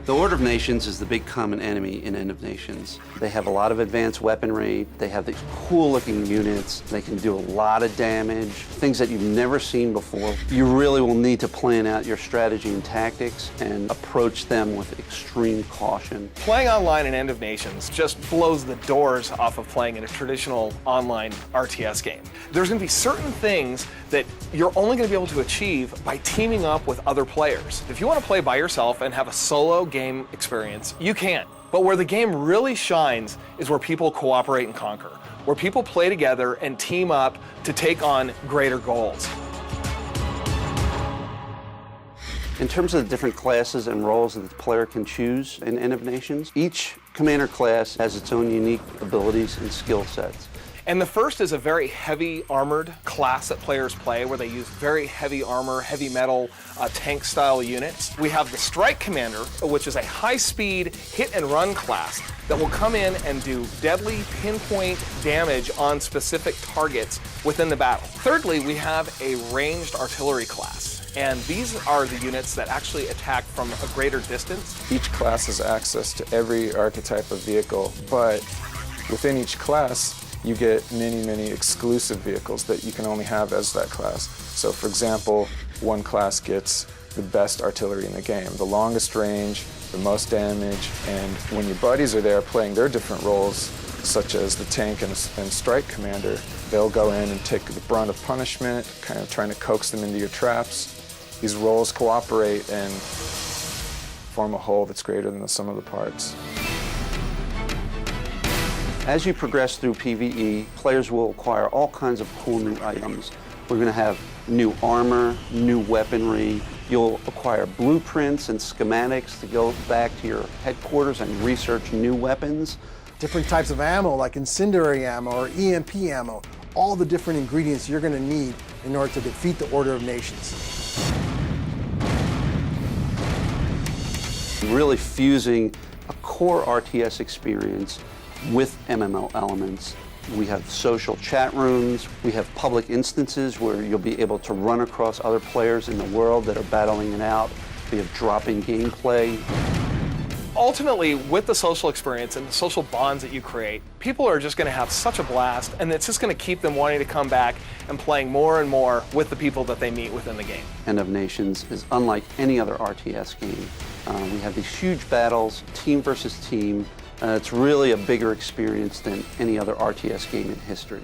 The Order of Nations is the big common enemy in End of Nations. They have a lot of advanced weaponry, they have these cool-looking units, they can do a lot of damage, things that you've never seen before. You really will need to plan out your strategy and tactics and approach them with extreme caution. Playing online in End of Nations just blows the doors off of playing in a traditional online RTS game. There's going to be certain things that you're only going to be able to achieve by teaming up with other players. If you want to play by yourself and have a solo game experience, you can. But where the game really shines is where people cooperate and conquer, where people play together and team up to take on greater goals. In terms of the different classes and roles that the player can choose in End of Nations, each commander class has its own unique abilities and skill sets. And the first is a very heavy armored class that players play, where they use very heavy armor, heavy metal, tank-style units. We have the Strike Commander, which is a high-speed hit-and-run class that will come in and do deadly pinpoint damage on specific targets within the battle. Thirdly, we have a ranged artillery class. And these are the units that actually attack from a greater distance. Each class has access to every archetype of vehicle, but within each class, you get many exclusive vehicles that you can only have as that class. So for example, one class gets the best artillery in the game, the longest range, the most damage, and when your buddies are there playing their different roles, such as the tank and strike commander, they'll go in and take the brunt of punishment, kind of trying to coax them into your traps. These roles cooperate and form a whole that's greater than the sum of the parts. As you progress through PvE, players will acquire all kinds of cool new items. We're going to have new armor, new weaponry. You'll acquire blueprints and schematics to go back to your headquarters and research new weapons. Different types of ammo, like incendiary ammo or EMP ammo. All the different ingredients you're going to need in order to defeat the Order of Nations. Really fusing a core RTS experience with MMO elements. We have social chat rooms, we have public instances where you'll be able to run across other players in the world that are battling it out. We have drop-in gameplay. Ultimately, with the social experience and the social bonds that you create, people are just going to have such a blast, and it's just going to keep them wanting to come back and playing more and more with the people that they meet within the game. End of Nations is unlike any other RTS game. We have these huge battles, team versus team. It's really a bigger experience than any other RTS game in history.